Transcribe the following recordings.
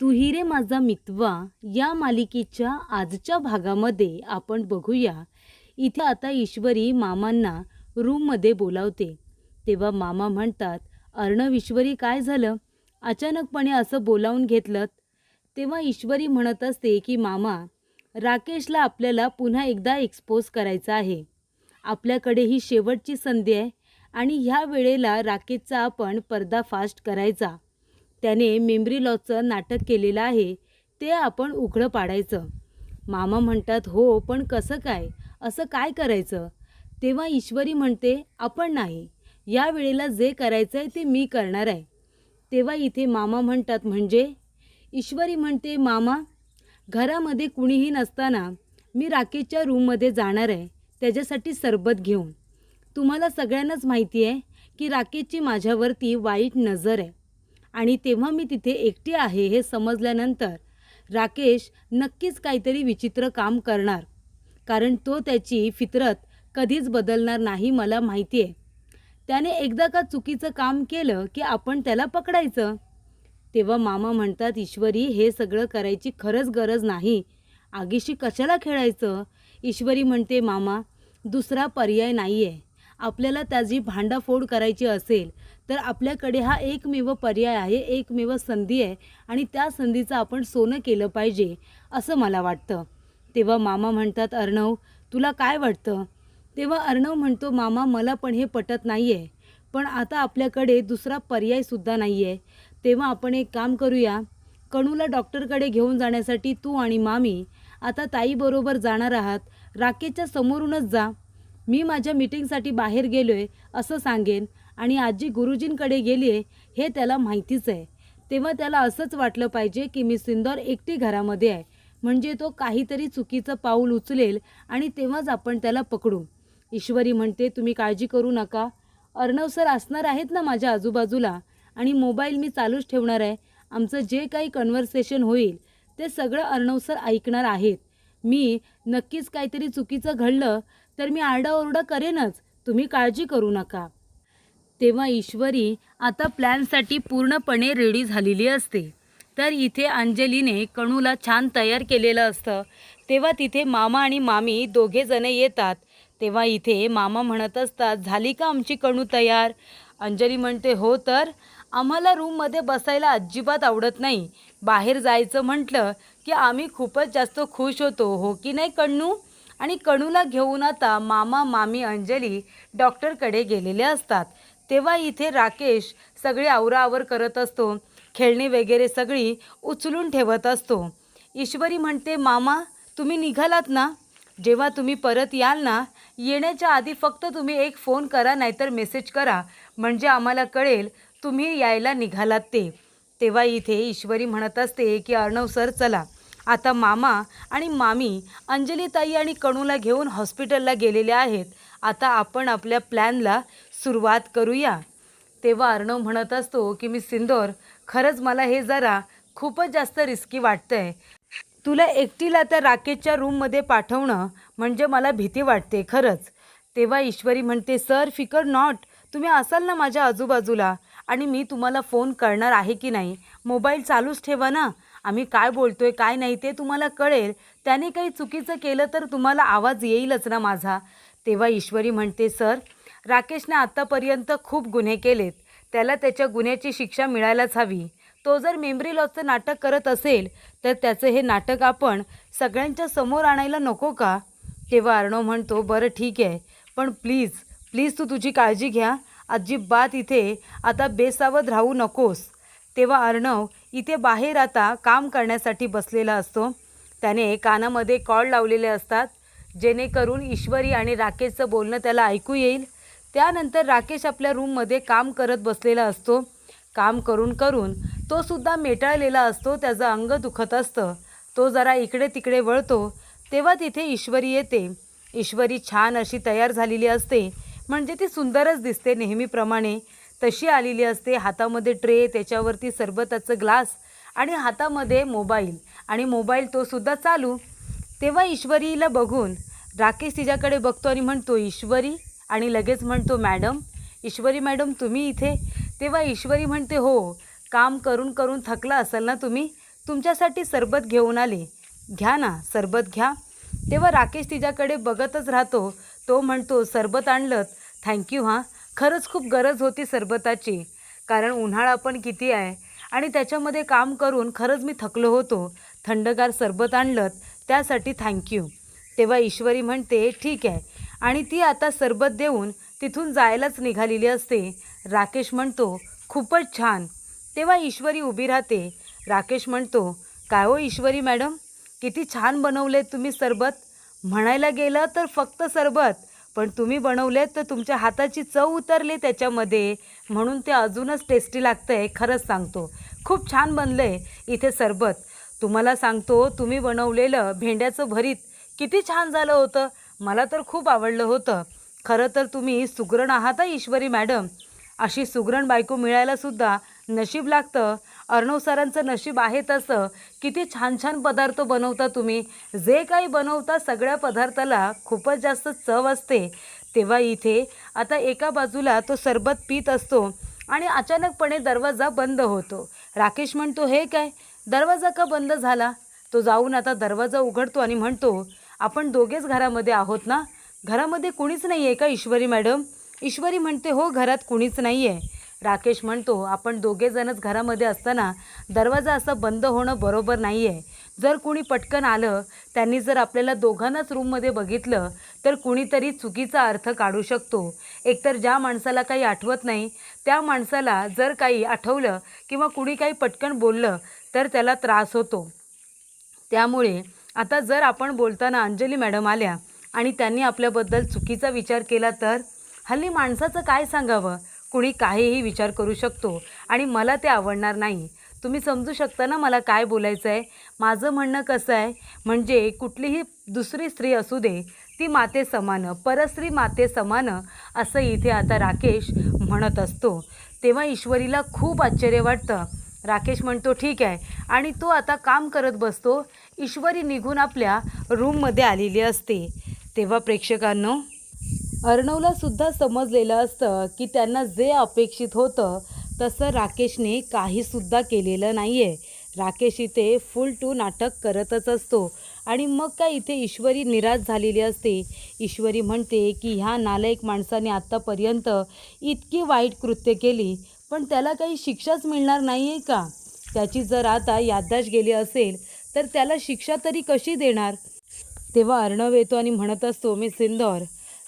तू ही रे माझा मितवा या मालिकेच्या आजच्या भागामध्ये आपण बघूया. इथे आता ईश्वरी मामांना रूममध्ये बोलावते. तेव्हा मामा म्हणतात, अर्णव ईश्वरी काय झालं, अचानकपणे असं बोलावून घेतलं. तेव्हा ईश्वरी म्हणत असते की मामा, राकेशला आपल्याला पुन्हा एकदा एक्सपोज करायचं आहे. आपल्याकडे ही शेवटची संधी आहे आणि ह्या वेळेला राकेशचा आपण पर्दाफाश करायचा. त्याने मेमरी लॉसचं नाटक केलेलं आहे, ते आपण उघडं पाडायचं. मामा म्हणतात, हो पण कसं काय, असं काय करायचं. तेव्हा ईश्वरी म्हणते, आपण नाही, या वेळेला जे करायचं आहे ते मी करणार आहे. तेव्हा इथे मामा म्हणतात, म्हणजे. ईश्वरी म्हणते, मामा, घरामध्ये कुणीही नसताना मी राकेशच्या रूममध्ये जाणार आहे, त्याच्यासाठी सरबत घेऊन. तुम्हाला सगळ्यांनाच माहिती आहे की राकेशची माझ्यावरती वाईट नजर आहे आणि तेव्हा मी तिथे एकटी आहे हे समजल्यानंतर राकेश नक्कीच काहीतरी विचित्र काम करणार, कारण तो त्याची फितरत कधीच बदलणार नाही, मला माहिती आहे. त्याने एकदा का चुकीचं काम केलं की आपण त्याला पकडायचं. तेव्हा मामा म्हणतात, ईश्वरी हे सगळं करायची खरंच गरज नाही, आगीशी कशाला खेळायचं. ईश्वरी म्हणते, मामा, दुसरा पर्याय नाही आहे. आपल्याला त्याची भांडाफोड करायची असेल तर आपल्याकडे हा एकमेव पर्याय आहे, एकमेव संधी आहे आणि त्या संधीचं आपण सोनं केलं पाहिजे असं मला वाटतं. तेव्हा मामा म्हणतात, अर्णव, तुला काय वाटतं. तेव्हा अर्णव म्हणतो, मामा, मला पण हे पटत नाही आहे, पण आता आपल्याकडे दुसरा पर्यायसुद्धा नाही आहे. तेव्हा आपण एक काम करूया, कणूला डॉक्टरकडे घेऊन जाण्यासाठी तू आणि मामी आता ताईबरोबर जाणार आहात. राकेशच्या समोरूनच जा. मी माझ्या मीटिंगसाठी बाहेर गेलो आहे असं सांगेन आणि आजी गुरुजींकडे गेली आहे हे त्याला माहितीच आहे. तेव्हा त्याला असंच वाटलं पाहिजे की मी सिंदूर एकटी घरामध्ये आहे, म्हणजे तो काहीतरी चुकीचं पाऊल उचलेल आणि तेव्हाच आपण त्याला पकडू. ईश्वरी म्हणते, तुम्ही काळजी करू नका, अर्णव सर असणार आहेत ना माझ्या आजूबाजूला आणि मोबाईल मी चालूच ठेवणार आहे. आमचं जे काही कन्व्हर्सेशन होईल ते सगळं अर्णव सर ऐकणार आहेत. मी नक्कीच काहीतरी चुकीचं घडलं तर मी आरडाओरडा करेनच, तुम्ही काळजी करू नका. तेव्हा ईश्वरी आता प्लॅनसाठी पूर्णपणे रेडी झालेली असते. तर इथे अंजलीने कणूला छान तयार केलेलं असतं. तेव्हा तिथे मामा आणि मामी दोघेजणे येतात. तेव्हा इथे मामा म्हणत असतात, झाली का आमची कणू तयार. अंजली म्हणते, हो, तर आम्हाला रूममध्ये बसायला अजिबात आवडत नाही, बाहेर जायचं म्हटलं की आम्ही खूपच जास्त खुश होतो, हो की नाही कण्णू. आणि कणूला घेऊन आता मामा, मामी, अंजली डॉक्टरकडे गेलेले असतात. तेव्हा इथे राकेश सगळे आवराआवर करत असतो, खेळणी वगैरे सगळी उचलून ठेवत असतो. ईश्वरी म्हणते, मामा, तुम्ही निघालात ना, जेव्हा तुम्ही परत याल ना, येण्याच्या आधी फक्त तुम्ही एक फोन करा नाहीतर मेसेज करा, म्हणजे आम्हाला कळेल तुम्ही यायला निघालात ते. तेव्हा इथे ईश्वरी म्हणत असते की अर्णव सर, चला आता मामा आणि मामी अंजलीताई आणि कणूला घेऊन हॉस्पिटलला गेलेले आहेत, आता आपण आपल्या प्लॅनला सुरुवात करूया. तेव्हा अर्णव म्हणत असतो की मी सिंदूर, खरंच मला हे जरा खूपच जास्त रिस्की वाटतं आहे. तुला एकटीला त्या राकेशच्या रूममध्ये पाठवणं म्हणजे मला भीती वाटते खरंच. तेव्हा ईश्वरी म्हणते, सर, फिकर नॉट, तुम्ही असाल ना माझ्या आजूबाजूला आणि मी तुम्हाला फोन करणार आहे की नाही, मोबाईल चालूच ठेवा ना, आम्ही काय बोलतोय काय नाही ते तुम्हाला कळेल. त्याने काही चुकीचं केलं तर तुम्हाला आवाज येईलच ना माझा. तेव्हा ईश्वरी म्हणते, सर, राकेशने आत्तापर्यंत खूप गुन्हे केलेत, त्याला त्याच्या गुन्ह्याची शिक्षा मिळायलाच हवी. तो जर मेमरी लॉसचं नाटक करत असेल तर त्याचं हे नाटक आपण सगळ्यांच्या समोर आणायला नको का. तेव्हा अर्णव म्हणतो, बरं ठीक आहे, पण प्लीज प्लीज तू तुझी काळजी घ्या, अजिबात इथे आता बेसावध राहू नकोस. तेव्हा अर्णव इथे बाहेर आता काम करण्यासाठी बसलेला असतो. त्याने कानामध्ये कॉर्ड लावलेले असतात जेणेकरून ईश्वरी आणि राकेशचं बोलणं त्याला ऐकू येईल. त्यानंतर राकेश आपल्या रूममध्ये काम करत बसलेला असतो. काम करून करून तो सुद्धा मेटाळलेला असतो, त्याचं अंग दुखत असतं. तो जरा इकडे तिकडे वळतो. तेव्हा तिथे ईश्वरी येते. ईश्वरी छान अशी तयार झालेली असते, म्हणजे ती सुंदरच दिसते नेहमीप्रमाणे, तशी आलेली असते. हातामध्ये ट्रे, त्याच्यावरती सरबताचं ग्लास आणि हातामध्ये मोबाईल, आणि मोबाईल तो सुद्धा चालू. तेव्हा ईश्वरीला बघून राकेश तिच्याकडे बघतो आणि म्हणतो, ईश्वरी, आणि लगेच म्हणतो, मॅडम. ईश्वरी, मॅडम, तुम्ही इथे. तेव्हा ईश्वरी म्हणते, हो, काम करून करून थकला असाल ना तुम्ही, तुमच्यासाठी सरबत घेऊन आले, घ्या ना, सरबत घ्या. तेव्हा राकेश तिच्याकडे बघतच राहतो. तो म्हणतो, सरबत आणलं, थँक्यू हां. खरंच खूप गरज होती सरबताची, कारण उन्हाळा पण किती आहे आणि त्याच्यामध्ये काम करून खरंच मी थकलो होतो. थंडगार सरबत आणलं त्यासाठी थँक्यू. तेव्हा ईश्वरी म्हणते, ठीक आहे, आणि ती आता सरबत देऊन तिथून जायलाच निघालेली असते. राकेश म्हणतो, खूपच छान. तेव्हा ईश्वरी उभी राहते. राकेश म्हणतो, काय हो ईश्वरी मॅडम, किती छान बनवले तुम्ही सरबत. म्हणायला गेलं तर फक्त सरबत, पण तुम्ही बनवलेत तर तुमच्या हाताची चव उतरली त्याच्यामध्ये, म्हणून ते अजूनच टेस्टी लागतंय. खरंच सांगतो, खूप छान बनलंय इथे सरबत. तुम्हाला सांगतो, तुम्ही बनवलेलं भेंड्याचं भरीत किती छान झालं होतं. मला तर खूप आवडलं होतं. खरं तर तुम्ही सुगरण आहात ईश्वरी मॅडम. अशी सुगरण बायको मिळायलासुद्धा नशीब लागतं. अर्णव सरांचं नशीब आहे तसं. किती छान छान पदार्थ बनवता तुम्ही. जे काही बनवता सगळ्या पदार्थाला खूपच जास्त चव असते. तेव्हा इथे आता एका बाजूला तो सरबत पीत असतो आणि अचानकपणे दरवाजा बंद होतो. राकेश म्हणतो, हे काय, दरवाजा का बंद झाला? तो जाऊन आता दरवाजा उघडतो आणि म्हणतो, आपण दोघेच घरामध्ये आहोत ना? घरामध्ये कुणीच नाही आहे का ईश्वरी मॅडम? ईश्वरी म्हणते, हो, घरात कुणीच नाही आहे. राकेश म्हणतो, आपण दोघेजणच घरामध्ये असताना दरवाजा असा बंद होणं बरोबर नाही आहे. जर कुणी पटकन आलं, त्यांनी जर आपल्याला दोघांनाच रूममध्ये बघितलं तर कुणीतरी चुकीचा अर्थ काढू शकतो. एकतर ज्या माणसाला काही आठवत नाही त्या माणसाला जर काही आठवलं किंवा कुणी काही पटकन बोललं तर त्याला त्रास होतो. त्यामुळे आता जर आपण बोलताना अंजली मॅडम आल्या आणि त्यांनी आपल्याबद्दल चुकीचा विचार केला तर हल्ली माणसाचं काय सांगावं, कुणी काहीही विचार करू शकतो आणि मला ते आवडणार नाही. तुम्ही समजू शकता ना मला काय बोलायचं आहे. माझं म्हणणं कसं आहे, म्हणजे कुठलीही दुसरी स्त्री असू दे, ती माते समान, परस्त्री माते समान, असं इथे आता राकेश म्हणत असतो. तेव्हा ईश्वरीला खूप आश्चर्य वाटतं. राकेश म्हणतो, ठीक आहे, आणि तो आता काम करत बसतो. ईश्वरी निघून आपल्या रूममध्ये आलेली असते. तेव्हा प्रेक्षकांनो, अर्णवला सुद्धा समजलेलं असतं की त्यांना जे अपेक्षित होतं तसं राकेशने काहीसुद्धा केलेलं नाही आहे. राकेश इथे फुल टू नाटक करतच असतो आणि मग काय इथे ईश्वरी निराश झालेली असते. ईश्वरी म्हणते की ह्या नालायक माणसाने आत्तापर्यंत इतकी वाईट कृत्य केली, पण त्याला काही शिक्षाच मिळणार नाही आहे का? त्याची जर आता याददाश्त गेली असेल तर त्याला शिक्षा तरी कशी देणार? तेव्हा अर्णव येतो आणि म्हणत असतो, मी सिंदौर,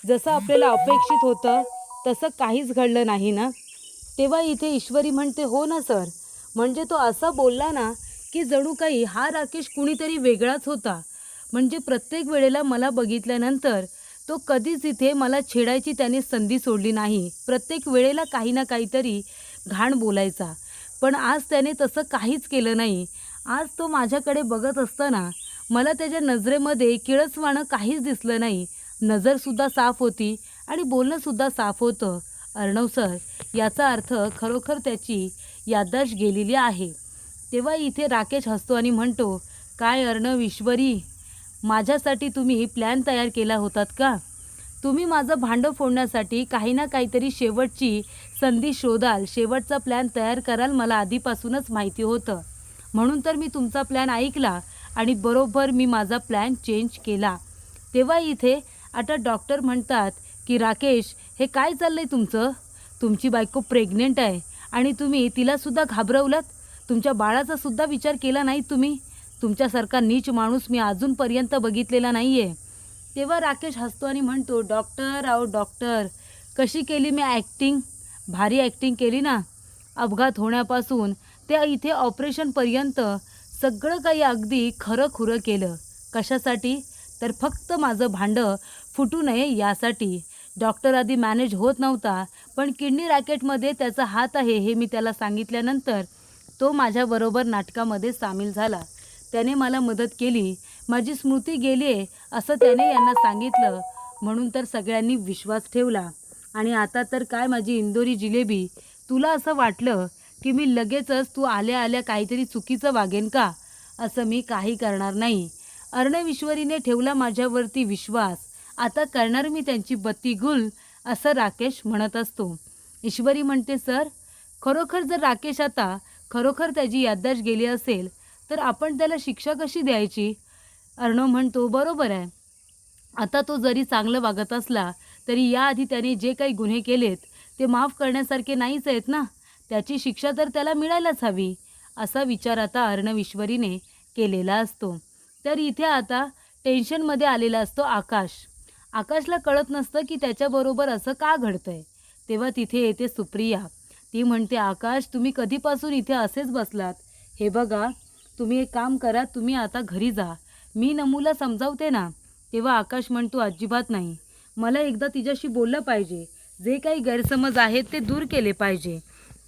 जसं आपल्याला अपेक्षित होतं तसं काहीच घडलं नाही ना? तेव्हा इथे ईश्वरी म्हणते, हो ना सर, म्हणजे तो असा बोलला ना की जणू काही हा राकेश कुणीतरी वेगळाच होता. म्हणजे प्रत्येक वेळेला मला बघितल्यानंतर तो कधीच इथे मला छेडायची त्याने संधी सोडली नाही. प्रत्येक वेळेला काही ना काहीतरी घाण बोलायचा, पण आज त्याने तसं काहीच केलं नाही. आज तो माझ्याकडे बघत असताना मला त्याच्या नजरेमध्ये किळसवाणं काहीच दिसलं नाही. नजरसुद्धा साफ होती आणि बोलणंसुद्धा साफ होतं. अर्णव सर, याचा अर्थ खरोखर त्याची याददाश्त गेलेली आहे. तेव्हा इथे राकेश हसतो आणि म्हणतो, काय अर्णव, ईश्वरी, माझ्यासाठी तुम्ही प्लॅन तयार केला होतात का? तुम्ही माझं भांडं फोडण्यासाठी काही ना काहीतरी शेवटची संधी शोधाल, शेवटचा प्लॅन तयार कराल, मला आधीपासूनच माहिती होतं. म्हणून तर मी तुमचा प्लॅन ऐकला आणि बरोबर मी माझा प्लॅन चेंज केला. तेव्हा इथे आता डॉक्टर म्हणतात की राकेश, हे काय चाललं आहे तुमचं? तुमची बायको प्रेग्नेंट आहे आणि तुम्ही तिलासुद्धा घाबरवलात. तुमच्या बाळाचासुद्धा विचार केला नाही तुम्ही. तुमच्यासारखा नीच माणूस मी अजूनपर्यंत बघितलेला नाही आहे. तेव्हा राकेश हसतो आणि म्हणतो, डॉक्टर, अहो डॉक्टर, कशी केली मी ॲक्टिंग? भारी ॲक्टिंग केली ना. अपघात होण्यापासून ते इथे ऑपरेशनपर्यंत सगळं काही अगदी खरं खुरं केलं. कशासाठी? तर फक्त माझं भांडं फुटू नये यासाठी. डॉक्टर आधी मॅनेज होत नव्हता, पण किडनी रॅकेटमध्ये त्याचा हात आहे हे मी त्याला सांगितल्यानंतर तो माझ्याबरोबर नाटकामध्ये सामील झाला. त्याने मला मदत केली. माझी स्मृती गेली आहे असं त्याने यांना सांगितलं, म्हणून तर सगळ्यांनी विश्वास ठेवला. आणि आता तर काय माझी इंदोरी जिलेबी, तुला असं वाटलं की मी लगेचच तू आल्या आल्या काहीतरी चुकीचं वागेन का? असं मी काही करणार नाही. अर्णव, ईश्वरीने ठेवला माझ्यावरती विश्वास, आता करणार मी त्यांची बत्ती गुल, असं राकेश म्हणत असतो. ईश्वरी म्हणते, सर, खरोखर जर राकेश आता खरोखर त्याची याददाश्त गेली असेल तर आपण त्याला शिक्षा कशी द्यायची? अर्णव म्हणतो, बरोबर आहे. आता तो जरी चांगलं वागत असला तरी याआधी त्याने जे काही गुन्हे केलेत ते माफ करण्यासारखे नाहीच आहेत ना. त्याची शिक्षा तर त्याला मिळायलाच हवी. असा विचार आता अर्णव ईश्वरीने केलेला असतो. तर इथे आता टेन्शनमध्ये आलेला असतो आकाश. आकाशला कळत नसतं की त्याच्याबरोबर असं का घडतंय. तेव्हा तिथे येते सुप्रिया. ती म्हणते, आकाश तुम्ही कधीपासून इथे असेच बसलात? हे बघा, तुम्ही एक काम करा, तुम्ही आता घरी जा. मी नमूला समजावते ना. तेव्हा आकाश म्हणतो, अजिबात नाही. मला एकदा तिच्याशी बोललं पाहिजे. जे काही गैरसमज आहेत ते दूर केले पाहिजे.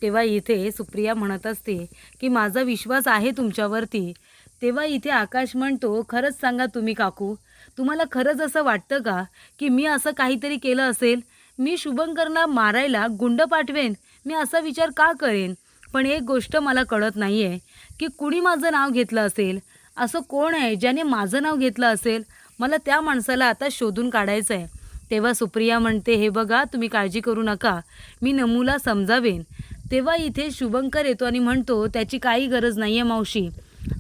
तेव्हा इथे सुप्रिया म्हणत असते की माझा विश्वास आहे तुमच्यावरती. तेव्हा इथे आकाश म्हणतो, खरंच सांगा तुम्ही काकू, तुम्हाला खरंच असं वाटतं का की मी असं काहीतरी केलं असेल? मी शुभंकरला मारायला गुंड पाठवेन? मी असा विचार का करेन? पण एक गोष्ट मला कळत नाही आहे की कुणी माझं नाव घेतलं असेल. असं कोण आहे ज्याने माझं नाव घेतलं असेल? मला त्या माणसाला आता शोधून काढायचं आहे. तेव्हा सुप्रिया म्हणते, हे बघा तुम्ही काळजी करू नका, मी नमूला समजावेन. तेव्हा इथे शुभंकर येतो आणि म्हणतो, त्याची काही गरज नाही आहे मावशी.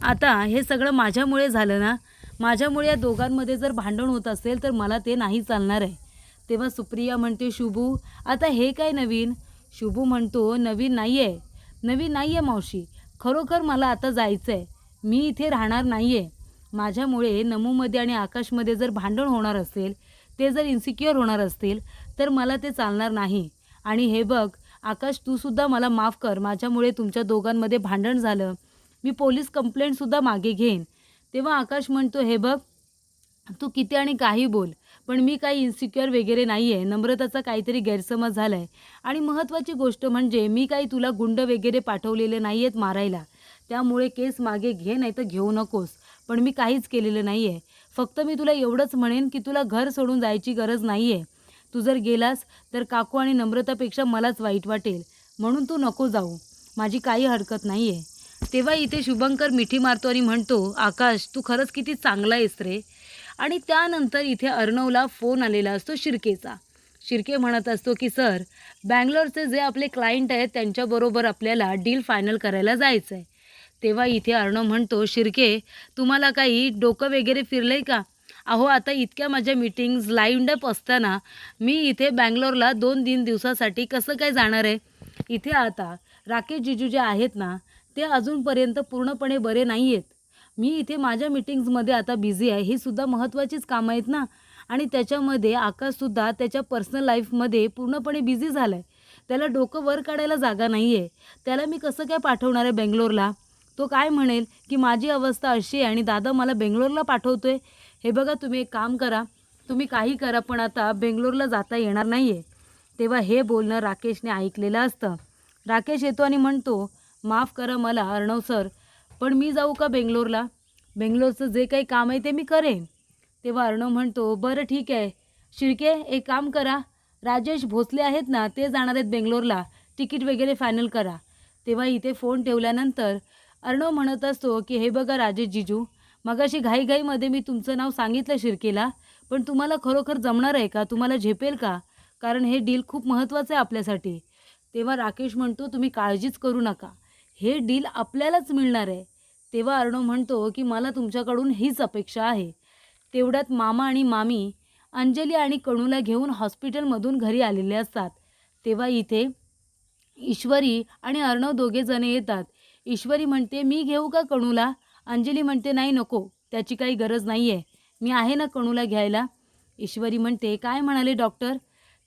आता हे सगळं माझ्यामुळे झालं ना. माझ्यामुळे या दोघांमध्ये जर भांडण होत असेल तर मला ते नाही चालणार आहे. तेव्हा सुप्रिया म्हणते, शुभू आता हे काय नवीन? शुभू म्हणतो, नवीन नाही आहे, नवीन नाही आहे मावशी. खरोखर मला आता जायचं आहे. मी इथे राहणार नाही आहे. माझ्यामुळे नमूमध्ये आणि आकाशमध्ये जर भांडण होणार असेल, ते जर इन्सिक्युअर होणार असतील तर मला ते चालणार नाही. आणि हे बघ आकाश, तूसुद्धा मला माफ कर. माझ्यामुळे तुमच्या दोघांमध्ये भांडण झालं. मी पोलीस कंप्लेंटसुद्धा मागे घेईन. तेव्हा आकाश म्हणतो, हे बघ तू किती आणि काही बोल, पण मी काही इन्सिक्युअर वगैरे नाही आहे. नम्रताचा काहीतरी गैरसमज झाला आहे. आणि महत्त्वाची गोष्ट म्हणजे मी काही तुला गुंड वगैरे पाठवलेले नाही आहेत मारायला. त्यामुळे केस मागे घे नाही तर घेऊ नकोस. पण मी काहीच केलेलं नाही आहे. फक्त मी तुला एवढंच म्हणेन की तुला घर सोडून जायची गरज नाही आहे. तू जर गेलास तर काकू आणि नम्रतापेक्षा मलाच वाईट वाटेल. म्हणून तू नको जाऊ. माझी काही हरकत नाही आहे. तेव्हा इथे शुभंकर मिठी मारतो आणि म्हणतो, आकाश तू खरंच किती चांगला आहेस रे. आणि त्यानंतर इथे अर्णवला फोन आलेला असतो शिर्केचा. शिर्के म्हणत असतो की सर, बँगलोरचे जे आपले क्लायंट आहेत त्यांच्याबरोबर आपल्याला डील फायनल करायला जायचं आहे. तेव्हा इथे अर्णव म्हणतो, शिर्के तुम्हाला काही डोकं वगैरे फिरलं आहे का? अहो आता इतक्या माझ्या मीटिंग्ज लाईन्ड अप असताना मी इथे बँगलोरला 2-3 दिवसासाठी कसं काय जाणार आहे? इथे आता राकेश जिजू जे आहेत ना, ते अजूनपर्यंत पूर्णपणे बरे नाही आहेत. मी इथे माझ्या मीटिंग्समध्ये आता बिझी आहे. ही सुद्धा महत्त्वाचीच कामं आहेत ना. आणि त्याच्यामध्ये आकाशसुद्धा त्याच्या पर्सनल लाईफमध्ये पूर्णपणे बिझी झाला आहे. त्याला डोकं वर काढायला जागा नाही आहे. त्याला मी कसं काय पाठवणार आहे बेंगलोरला? तो काय म्हणेल की माझी अवस्था अशी आहे आणि दादा मला बेंगलोरला पाठवतोय. हे बघा तुम्ही एक काम करा, तुम्ही काही करा पण आता बेंगलोरला जाता येणार नाही आहे. तेव्हा हे बोलणं राकेशने ऐकलेलं असतं. राकेश येतो आणि म्हणतो, माफ करा मला अर्णव सर, पण मी जाऊ का बेंगलोरला? बेंगलोरचं जे काही काम आहे ते मी करेन. तेव्हा अर्णव म्हणतो, बरं ठीक आहे शिर्के, एक काम करा, राजेश भोसले आहेत ना ते जाणार आहेत बेंगलोरला, तिकीट वगैरे फायनल करा. तेव्हा इथे फोन ठेवल्यानंतर अर्णव म्हणत असतो की हे बघा राजेश जिजू, मगाशी घाईघाईमध्ये मी तुमचं नाव सांगितलं शिर्केला, पण तुम्हाला खरोखर जमणार आहे का? तुम्हाला झेपेल का? कारण हे डील खूप महत्त्वाचं आहे आपल्यासाठी. तेव्हा राकेश म्हणतो, तुम्ही काळजीच करू नका, हे डील आपल्यालाच मिळणार आहे. तेव्हा अर्णव म्हणतो की मला तुमच्याकडून हीच अपेक्षा आहे. तेवढ्यात मामा आणि मामी अंजली आणि कणूला घेऊन हॉस्पिटलमधून घरी आलेले असतात. तेव्हा इथे ईश्वरी आणि अर्णव दोघेजण येतात. ईश्वरी म्हणते, मी घेऊ का कणूला? अंजली म्हणते, नाही नको, त्याची काही गरज नाही आहे, मी आहे ना कणूला घ्यायला. ईश्वरी म्हणते, काय म्हणाले डॉक्टर?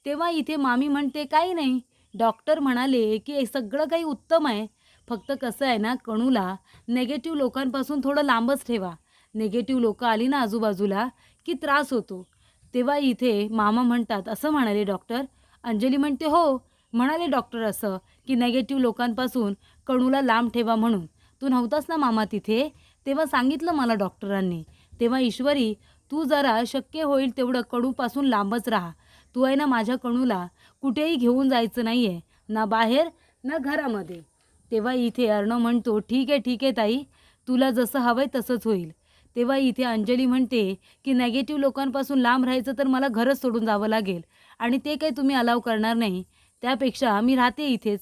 तेव्हा इथे मामी म्हणते, काही नाही, डॉक्टर म्हणाले की हे सगळं काही उत्तम आहे, फक्त कसं आहे ना, कणूला नेगेटिव्ह लोकांपासून थोडं लांबच ठेवा. नेगेटिव्ह लोकं आली ना आजूबाजूला की त्रास होतो. तेव्हा इथे मामा म्हणतात, असं म्हणाले डॉक्टर? अंजली म्हणते, हो, म्हणाले डॉक्टर असं की नेगेटिव्ह लोकांपासून कणूला लांब ठेवा म्हणून. तू नव्हतास ना मामा तिथे, तेव्हा सांगितलं मला डॉक्टरांनी. तेव्हा ईश्वरी, तू जरा शक्य होईल तेवढं कणूपासून लांबच राहा. तू आहे ना माझ्या कणूला कुठेही घेऊन जायचं नाही आहे, ना बाहेर ना घरामध्ये. तेव्हा इथे अर्णव म्हणतो, ठीक आहे ताई, तुला जसं हवं आहे तसंच होईल. तेव्हा इथे अंजली म्हणते की नेगेटिव्ह लोकांपासून लांब राहायचं तर मला घरच सोडून जावं लागेल आणि ते काही तुम्ही अलाव करणार नाही, त्यापेक्षा मी राहते इथेच.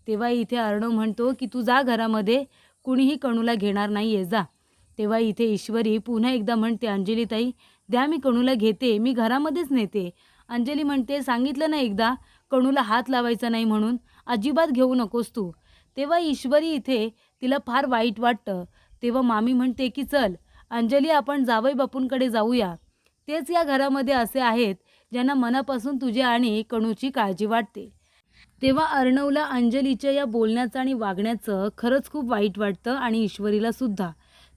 तेव्हा इथे अर्णव म्हणतो की तू जा घरामध्ये, कुणीही कणूला घेणार नाही आहे, जा. तेव्हा इथे ईश्वरी पुन्हा एकदा म्हणते, अंजलीताई द्या, मी कणूला घेते, मी घरामध्येच नेते. अंजली म्हणते, सांगितलं ना एकदा कणूला हात लावायचा नाही म्हणून, अजिबात घेऊ नकोस तू. तेव्हा ईश्वरी इथे तिला फार वाईट वाटतं. तेव्हा मामी म्हणते की चल अंजली, आपण जावई बापूंकडे जाऊया. तेच या घरामध्ये असे आहेत ज्यांना मनापासून तुझ्या आणि कणूची काळजी वाटते. तेव्हा अर्णवला अंजलीच्या या बोलण्याचं आणि वागण्याचं खरंच खूप वाईट वाटतं आणि ईश्वरीला सुद्धा.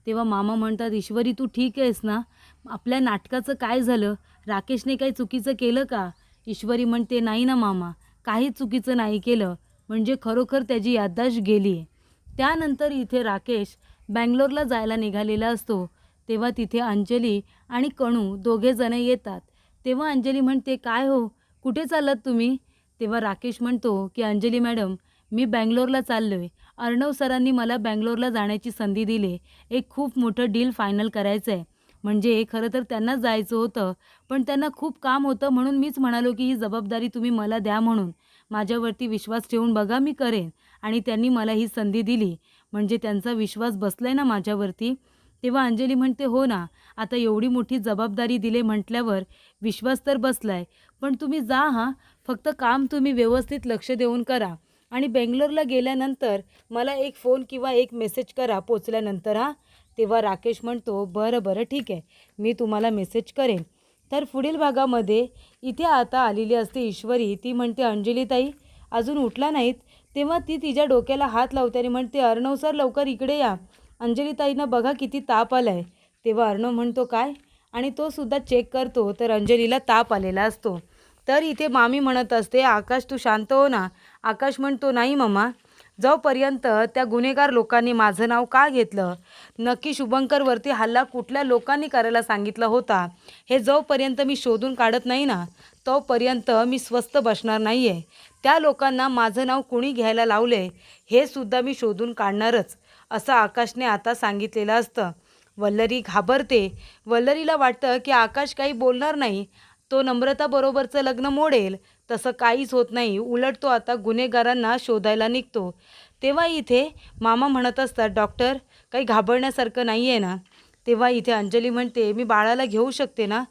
तेव्हा मामा म्हणतात, ईश्वरी तू ठीक आहेस ना? आपल्या नाटकाचं काय झालं? राकेशने काही चुकीचं केलं का? ईश्वरी म्हणते, नाही ना मामा, काहीच चुकीचं नाही केलं. म्हणजे खरोखर त्याची याददाश्त गेली आहे. त्यानंतर इथे राकेश बँगलोरला जायला निघालेला असतो. तेव्हा तिथे अंजली आणि कणू दोघेजण येतात. तेव्हा अंजली म्हणते, काय हो, कुठे चाललात तुम्ही? तेव्हा राकेश म्हणतो की अंजली मॅडम, मी बँगलोरला चाललो आहे. अर्णव सरांनी मला बँगलोरला जाण्याची संधी दिली. एक खूप मोठं डील फायनल करायचं आहे. म्हणजे खरं तर त्यांनाच जायचं होतं, पण त्यांना खूप काम होतं म्हणून मीच म्हणालो की ही जबाबदारी तुम्ही मला द्या म्हणून. माझ्यावरती विश्वास ठेवून बघा, मी करेन. आणि त्यांनी मला ही संधी दिली, म्हणजे त्यांचा विश्वास बसलाय ना माझ्यावरती. तेव्हा अंजली म्हणते, हो ना, आता एवढी मोठी जबाबदारी दिले म्हटल्यावर विश्वास तर बसलाय. पण तुम्ही जा हां, फक्त काम तुम्ही व्यवस्थित लक्ष देऊन करा. आणि बेंगलोरला गेल्यानंतर मला एक फोन किंवा एक मेसेज करा पोचल्यानंतर हां. तेव्हा राकेश म्हणतो, बरं बरं ठीक आहे, मी तुम्हाला मेसेज करेन. तर पुढील भागामध्ये इथे आता आलेली असते ईश्वरी. ती म्हणते, अंजलीताई अजून उठला नाहीत. तेव्हा ती तिच्या डोक्याला हात लावते आणि म्हणते, अर्णव सर लवकर इकडे या, अंजलीताईंना बघा किती ताप आला आहे. तेव्हा अर्णव म्हणतो, काय? आणि तो सुद्धा चेक करतो तर अंजलीला ताप आलेला असतो. तर इथे मामी म्हणत असते, आकाश तू शांत हो ना. आकाश म्हणतो, नाही मम्मा, जोपर्यंत त्या गुन्हेगार लोकांनी माझं नाव का घेतलं, नक्की शुभंकरवरती हल्ला कुठल्या लोकांनी करायला सांगितला होता, हे जोपर्यंत मी शोधून काढत नाही ना, तोपर्यंत मी स्वस्थ बसणार नाही आहे. त्या लोकांना माझं नाव कुणी घ्यायला लावले हे सुद्धा मी शोधून काढणारच, असं आकाशने आता सांगितलेलं असतं. वल्लरी घाबरते. वल्लरीला वाटतं की आकाश काही बोलणार नाही, तो नम्रताबरोबरचं लग्न मोडेल. तसं काहीच होत नाही. उलट तो आता गुन्हेगारांना शोधायला निघतो. तेव्हा इथे मामा म्हणत असतात, डॉक्टर काही घाबरण्यासारखं नाही आहे ना? तेव्हा इथे अंजली म्हणते, मी बाळाला घेऊ शकते ना?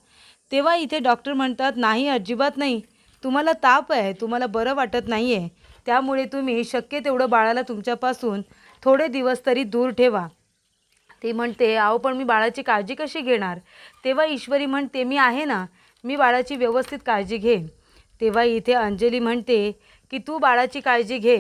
तेव्हा इथे डॉक्टर म्हणतात, नाही अजिबात नाही, तुम्हाला ताप आहे, तुम्हाला बरं वाटत नाही आहे, त्यामुळे तुम्ही शक्य तेवढं बाळाला तुमच्यापासून थोडे दिवस तरी दूर ठेवा. ती म्हणते, अहो पण मी बाळाची काळजी कशी घेणार? तेव्हा ईश्वरी म्हणते, मी आहे ना, मी बाळाची व्यवस्थित काळजी घेईन. तेव्हा इथे अंजली म्हणते की तू बाळाची काळजी घे,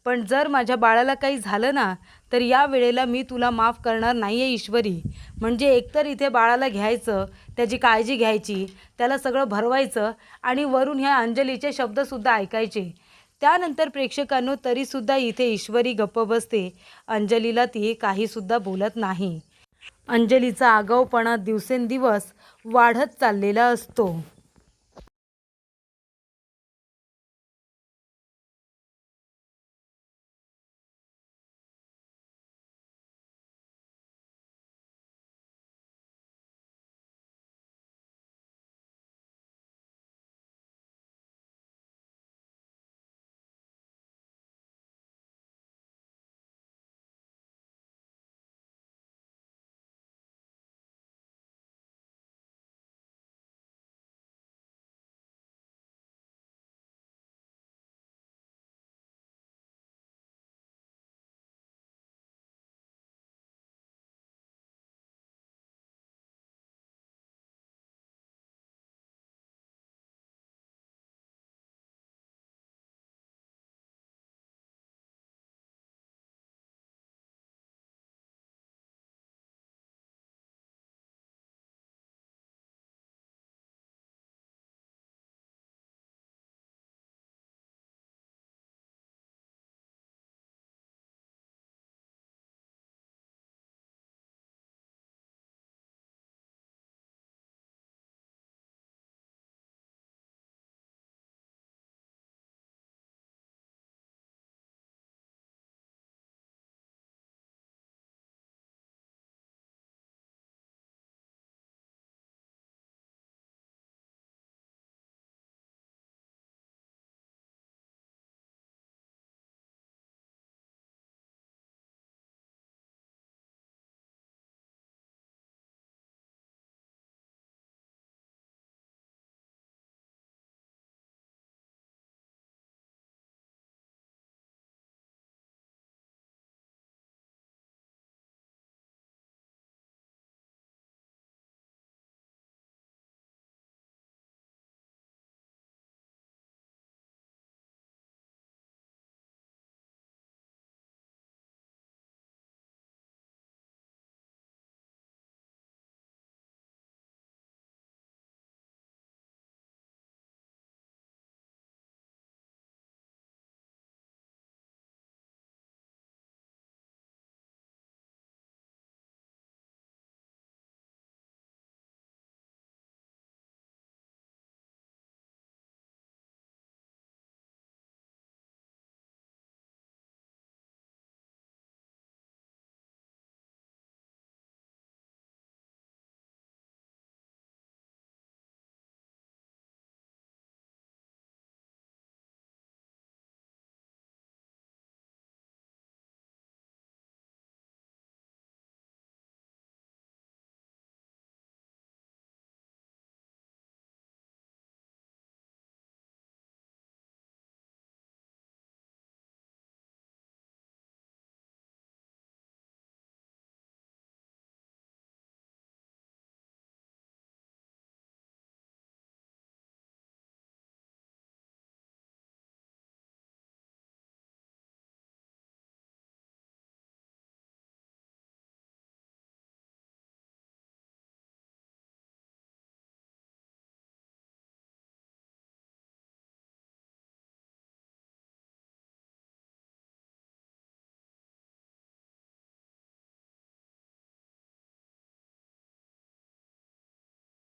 पण जर माझ्या बाळाला काही झालं ना, तर या वेळेला मी तुला माफ करणार नाही आहे ईश्वरी. म्हणजे एकतर इथे बाळाला घ्यायचं, त्याची काळजी घ्यायची, त्याला सगळं भरवायचं आणि वरून ह्या अंजलीचे शब्दसुद्धा ऐकायचे. त्यानंतर प्रेक्षकांनो तरीसुद्धा इथे ईश्वरी गप्प बसते. अंजलीला ती काहीसुद्धा बोलत नाही. अंजलीचा आगाऊपणा दिवसेंदिवस वाढत चाललेला असतो.